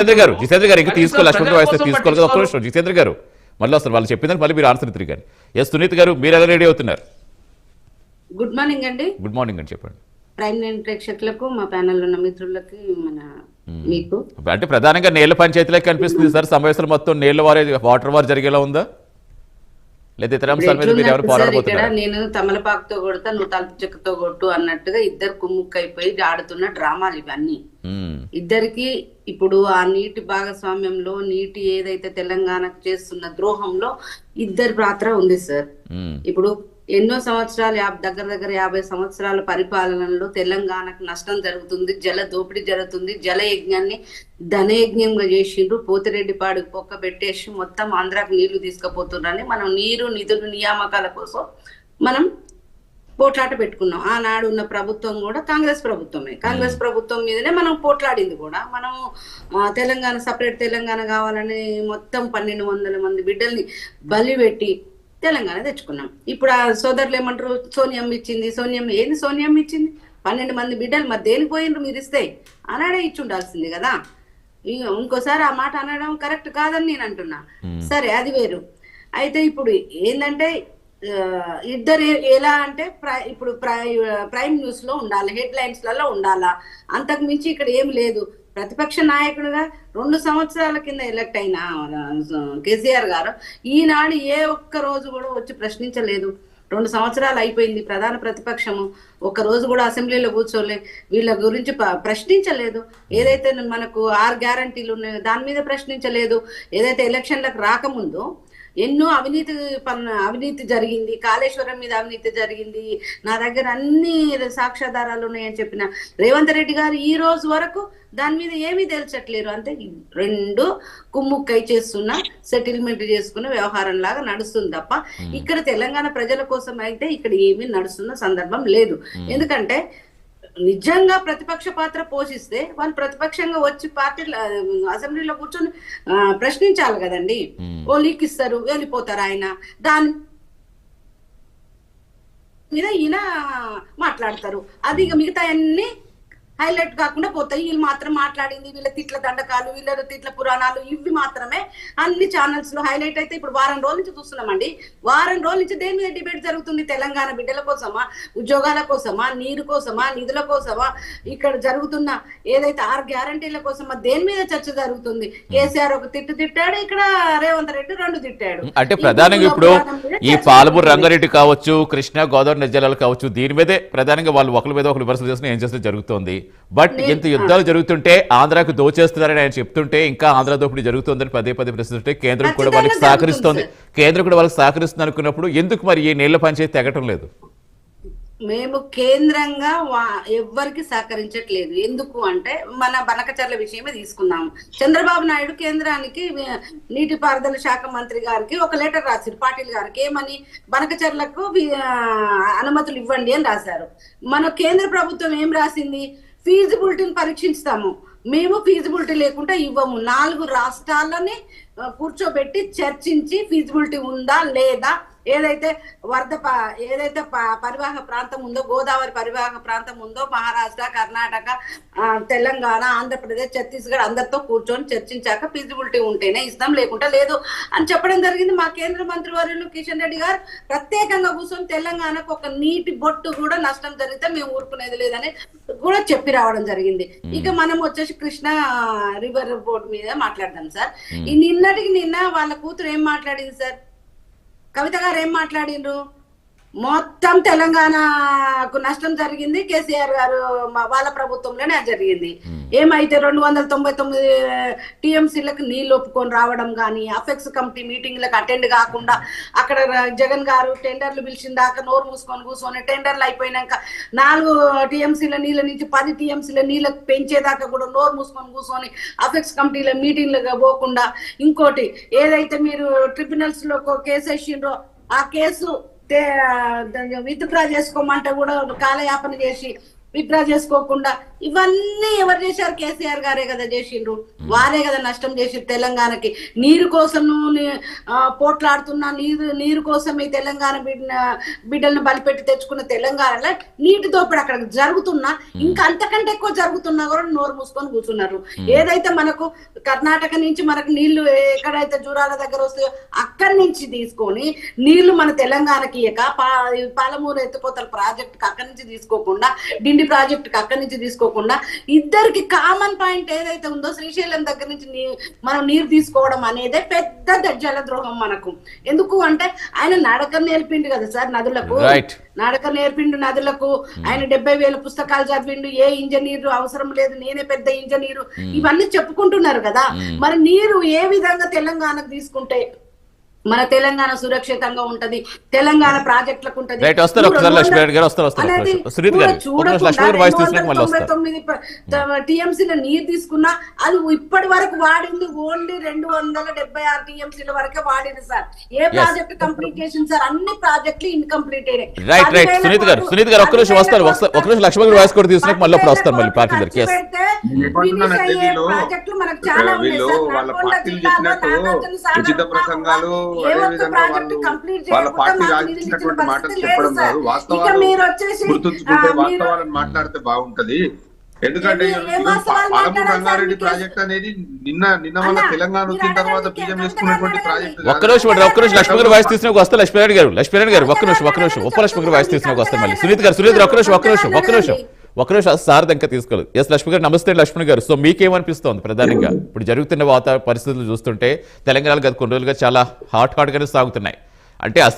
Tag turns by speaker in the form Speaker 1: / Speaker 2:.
Speaker 1: జితేంద్ర గారు ఇంకా
Speaker 2: కనీసం
Speaker 1: తీసుకోవాలి,
Speaker 2: ప్రజల
Speaker 1: అశ్వంత్ వాయిస్
Speaker 2: కోసం
Speaker 1: తీసుకోవాలి కదా, ఒక్క
Speaker 2: పట్టించుకోరు.
Speaker 1: నిమిషం జితేంద్ర గారు మళ్ళీ వస్తారు, వాళ్ళు చెప్పిందని మళ్ళీ మీరు ఆన్సర్ ఇద్దరు కానీ. సునీత్ గారు మీరు ఎలా రెడీ అవుతున్నారు?
Speaker 3: గుడ్ మార్నింగ్ అండి.
Speaker 1: గుడ్ మార్నింగ్ అండి, చెప్పండి.
Speaker 3: ప్రైమ్ లైన్ ప్రేక్షకులకు, మా ప్యానెల్ ఉన్న మిత్రులకి, మీకు
Speaker 1: అంటే ప్రధానంగా నీళ్ల పంచాయతీలే కనిపిస్తుంది సార్. సమావేశాలు మొత్తం నీళ్ల వాటర్ వార్ జరిగేలా ఉందా, లేదా ఇతర అంశాల మీద మీరు ఎవరు
Speaker 3: ఇక్కడ
Speaker 1: పోరాడబోతున్నారు?
Speaker 3: నేను తమలపాకుతో కొడతా, నువ్వు తలుపు చెక్కతో కొట్టు అన్నట్టుగా ఇద్దరు కుమ్ముక్కైపోయి ఆడుతున్న డ్రామాలు ఇవన్నీ. ఇద్దరికి ఇప్పుడు ఆ నీటి భాగస్వామ్యంలో, నీటి ఏదైతే తెలంగాణకు చేస్తున్న ద్రోహంలో ఇద్దరి పాత్ర ఉంది సార్. ఇప్పుడు ఎన్నో సంవత్సరాలు, దగ్గర దగ్గర 50 సంవత్సరాల పరిపాలనలో తెలంగాణకు నష్టం జరుగుతుంది, జల దోపిడీ జరుగుతుంది. జల యజ్ఞాన్ని ధనయజ్ఞంగా చేసిండ్రు. పోతిరెడ్డిపాడు పొక్క పెట్టేసి మొత్తం ఆంధ్రాకు నీళ్లు తీసుకుపోతున్నారని మనం నీరు నిధులు నియామకాల కోసం మనం పోట్లాట పెట్టుకున్నాం. ఆనాడు ఉన్న ప్రభుత్వం కూడా కాంగ్రెస్ ప్రభుత్వమే. కాంగ్రెస్ ప్రభుత్వం మీదనే మనం పోట్లాడింది కూడా. మనం తెలంగాణ, సపరేట్ తెలంగాణ కావాలని మొత్తం 1200 మంది బిడ్డల్ని బలి పెట్టి తెలంగాణ తెచ్చుకున్నాం. ఇప్పుడు ఆ సోదరులు ఏమంటారు, సోనియమ్మ ఇచ్చింది, సోనియమ్మ ఏంది, సోనియమ్మ ఇచ్చింది 12 మంది బిడ్డలు మరి దేనికి పోయినరు, మీరు ఇస్తే ఆనాడే ఇచ్చి ఉండాల్సింది కదా. ఇంకోసారి ఆ మాట అనడం కరెక్ట్ కాదని నేను అంటున్నా. సరే, అది వేరు. అయితే ఇప్పుడు ఏంటంటే ఇద్దరు ఎలా అంటే ఇప్పుడు ప్రైమ్ న్యూస్ లో ఉండాలి, హెడ్ లైన్స్ లలో ఉండాలా, అంతకు మించి ఇక్కడ ఏం లేదు. ప్రతిపక్ష నాయకుడుగా 2 సంవత్సరాల కింద ఎలక్ట్ అయిన కేసీఆర్ గారు ఈనాడు ఏ ఒక్క రోజు కూడా వచ్చి ప్రశ్నించలేదు. 2 సంవత్సరాలు అయిపోయింది, ప్రధాన ప్రతిపక్షము ఒక్క రోజు కూడా అసెంబ్లీలో కూర్చోలే, వీళ్ళ గురించి ప్రశ్నించలేదు. ఏదైతే మనకు 6 గ్యారంటీలు ఉన్నాయో దాని మీద ప్రశ్నించలేదు. ఏదైతే ఎలక్షన్లకు రాకముందు ఎన్నో అవినీతి జరిగింది, కాళేశ్వరం మీద అవినీతి జరిగింది, నా దగ్గర అన్ని సాక్ష్యాధారాలు ఉన్నాయని చెప్పిన రేవంత్ రెడ్డి గారు ఈ రోజు వరకు దాని మీద ఏమీ తేల్చట్లేరు. అంటే 2 కుమ్ముక్కై చేస్తున్న, సెటిల్మెంట్ చేసుకున్న వ్యవహారం లాగా నడుస్తుంది తప్ప ఇక్కడ తెలంగాణ ప్రజల కోసం అయితే ఇక్కడ ఏమీ నడుస్తున్న సందర్భం లేదు. ఎందుకంటే నిజంగా ప్రతిపక్ష పాత్ర పోషిస్తే వాళ్ళు ప్రతిపక్షంగా వచ్చి పార్టీ అసెంబ్లీలో కూర్చొని ప్రశ్నించాలి కదండి. ఓ లీక్ ఇస్తారు, వెళ్ళిపోతారు ఆయన, దాని మీద ఈయన మాట్లాడతారు. అది ఇక మిగతా అన్ని హైలైట్ కాకుండా పోతాయి. వీళ్ళు మాత్రం మాట్లాడింది, వీళ్ళ తిట్ల దండకాలు, వీళ్ళ తిట్ల పురాణాలు, ఇవి మాత్రమే అన్ని ఛానల్స్ లో హైలైట్ అయితే ఇప్పుడు వారం రోజుల నుంచి చూస్తున్నామండి. వారం రోజుల నుంచి దేని మీద డిబేట్ జరుగుతుంది? తెలంగాణ బిడ్డల కోసమా, ఉద్యోగాల కోసమా, నీరు కోసమా, నిధుల కోసమా, ఇక్కడ జరుగుతున్న ఏదైతే 6 గ్యారంటీల కోసమా, దేని మీద చర్చ జరుగుతుంది? కేసీఆర్ ఒక తిట్టాడు, ఇక్కడ రేవంత్ రెడ్డి 2 తిట్టాడు.
Speaker 1: అంటే ప్రధానంగా ఇప్పుడు ఈ పాలమూరు రంగారెడ్డి కావచ్చు, కృష్ణా గోదావరి జిల్లాలు కావచ్చు, దీని మీదే ప్రధానంగా వాళ్ళు ఒకరి మీద ఒకరు విమర్శలు చేస్తున్న ఏం చేస్తే జరుగుతోంది. బట్ ఇంత యుద్ధాలు జరుగుతుంటే, ఆంధ్రాకు దోచేస్తున్నారని ఆయన చెప్తుంటే, ఇంకా ఆంధ్ర దోపిడీ జరుగుతుందని పదే ప్రశ్నిస్తుంటే, కేంద్రం కూడా వాళ్ళకి సహకరిస్తోంది, కేంద్రం కూడా వాళ్ళకి సహకరిస్తుంది అనుకున్నప్పుడు ఎందుకు మరి ఈ నీళ్ల పంచాయతీ తెగటం లేదు?
Speaker 3: మేము కేంద్రంగా ఎవ్వరికి సహకరించట్లేదు. ఎందుకు అంటే మన బనకచర్ల విషయమే తీసుకున్నాము. చంద్రబాబు నాయుడు కేంద్రానికి, నీటిపారుదల శాఖ మంత్రి గారికి ఒక లెటర్ రాశారు, పాటిల్ గారికి. ఏమని? బనకచర్లకు అనుమతులు ఇవ్వండి అని రాశారు. మన కేంద్ర ప్రభుత్వం ఏం రాసింది? ఫీజిబిలిటీని పరీక్షిస్తాము, మేము ఫీజిబిలిటీ లేకుండా ఇవ్వము. 4 రాష్ట్రాలని కూర్చోబెట్టి చర్చించి ఫీజిబిలిటీ ఉందా లేదా, ఏదైతే పరివాహక ప్రాంతం ఉందో, గోదావరి పరివాహక ప్రాంతం ఉందో, మహారాష్ట్ర, కర్ణాటక, తెలంగాణ, ఆంధ్రప్రదేశ్, ఛత్తీస్గఢ్ అందరితో కూర్చొని చర్చించాక ఫీజిబిలిటీ ఉంటేనే ఇస్తాం, లేకుంటే లేదు అని చెప్పడం జరిగింది. మా కేంద్ర మంత్రి వర్యులు కిషన్ రెడ్డి గారు ప్రత్యేకంగా కూర్చొని తెలంగాణకు ఒక నీటి బొట్టు కూడా నష్టం జరిగితే మేము ఊరుకునేది లేదని కూడా చెప్పి రావడం జరిగింది. ఇక మనం వచ్చేసి కృష్ణా రివర్ బోర్డు మీద మాట్లాడదాం సార్. ఈ నిన్నటికి నిన్న వాళ్ళ కూతురు ఏం మాట్లాడింది సార్? కవిత గారు ఏం మాట్లాడిండ్రు? మొత్తం తెలంగాణకు నష్టం జరిగింది, కేసీఆర్ గారు వాళ్ళ ప్రభుత్వంలోనే జరిగింది. ఏమైతే 299 టీఎంసీలకు నీళ్ళు ఒప్పుకొని రావడం కానీ, అఫెక్స్ కమిటీ మీటింగ్లకు అటెండ్ కాకుండా, అక్కడ జగన్ గారు టెండర్లు పిలిచిన దాకా నోరు మూసుకొని కూర్చొని, టెండర్లు అయిపోయినాక 4 టీఎంసీల నీళ్ళ నుంచి 10 టీఎంసీల నీళ్ళకు పెంచేదాకా కూడా నోరు మూసుకొని కూర్చొని అఫెక్స్ కమిటీల మీటింగ్లుగా పోకుండా, ఇంకోటి ఏదైతే మీరు ట్రిబ్యునల్స్ లో కేసు వేసిండ్రో ఆ కేసు విత్డ్రా చేసుకోమంటే కూడా కాలయాపన చేసి విత్డ్రా చేసుకోకుండా ఇవన్నీ ఎవరు చేశారు? కేసీఆర్ గారే కదా చేసిండ్రు. వారే కదా నష్టం చేసి తెలంగాణకి. నీరు కోసం పోట్లాడుతున్నా, నీరు కోసం ఈ తెలంగాణ బిడ్డలను బలిపెట్టి తెచ్చుకున్న తెలంగాణలో నీటి దోపిడీ అక్కడ జరుగుతున్నా, ఇంకా అంతకంటే ఎక్కువ జరుగుతున్నా కూడా నోరు మూసుకొని కూర్చున్నారు. ఏదైతే మనకు కర్ణాటక నుంచి మనకు నీళ్లు ఎక్కడైతే జూరాల దగ్గర వస్తాయో అక్కడి నుంచి తీసుకొని నీళ్లు మన తెలంగాణకి ఇయ్యక పాలమూరు ఎత్తిపోతల ప్రాజెక్టుకి అక్కడి నుంచి తీసుకోకుండా, డిండి ప్రాజెక్టుకి అక్కడి నుంచి తీసుకోకుండా, ఇద్దరికి కామన్ పాయింట్ ఏదైతే ఉందో శ్రీశైలం దగ్గర నుంచి మనం నీరు తీసుకోవడం అనేదే పెద్ద జలద్రోహం మనకు. ఎందుకు అంటే ఆయన నడక నేర్పిండు కదా సార్ నదులకు, నడక నేర్పిండు నదులకు. ఆయన 70,000 పుస్తకాలు చదివిండు. ఏ ఇంజనీర్ అవసరం లేదు, నేనే పెద్ద ఇంజనీరు, ఇవన్నీ చెప్పుకుంటున్నారు కదా. మరి నీరు ఏ విధంగా తెలంగాణకు తీసుకుంటే మన తెలంగాణ సురక్షితంగా ఉంటది, తెలంగాణ ప్రాజెక్టులకు ఉంటది. 99 టీఎంసీల నీరు తీసుకున్నా అది ఇప్పటి వరకు వాడింది ఓన్లీ 276 టీఎంసీల వరకే వాడింది సార్. ఏ ప్రాజెక్ట్ కంప్లీట్ చేసింది సార్? అన్ని ప్రాజెక్టులు ఇన్కంప్లీట్ అయినాయి.
Speaker 1: సునీత్ గారు ఒక్క నిమిషం వస్తారు, ఒక్క నిమిషం లక్ష్మణ్ వాయిస్ కూడా తీసుకున్నాక మళ్ళీ అప్పుడు వస్తారు మళ్ళీ పార్టీ దగ్గరికి.
Speaker 3: ప్రాజెక్టులు మనకు చాలా ఉన్నాయి సార్. నల్గొండ జిల్లాలో నాగార్జున సాగర్
Speaker 2: ప్రసంగాలు
Speaker 3: ప్రాజెక్టు కంప్లీట్
Speaker 2: వాస్తవాలను మాట్లాడితే బాగుంటది. ఎందుకంటే పాలమూరు రంగారెడ్డి ప్రాజెక్ట్ అనేది నిన్న మన తెలంగాణ వచ్చిన తర్వాత బియ్యం చేసుకున్నటువంటి ప్రాజెక్ట్.
Speaker 1: ఒక్క నిమిషం లక్ష్మణ్ గారు వాయిస్ తీసుకుని వస్తే లక్ష్మీనారాయణ గారు ఒక్క నిమిషం ఉప లక్ష్మణ్ గారు వాయిస్ తీసుకుని వస్తారు మళ్ళీ. సునీత్ గారు ఒక్క నిమిషం సార్ ఇంకా తీసుకోలేదు. ఎస్ లక్ష్మణ్ గారు నమస్తే. లక్ష్మణ్ గారు, సో మీకేమనిపిస్తోంది ప్రధానంగా ఇప్పుడు జరుగుతున్న పరిస్థితులు చూస్తుంటే తెలంగాణలో గత కొన్ని రోజులుగా చాలా హాట్ గానే సాగుతున్నాయి. అంటే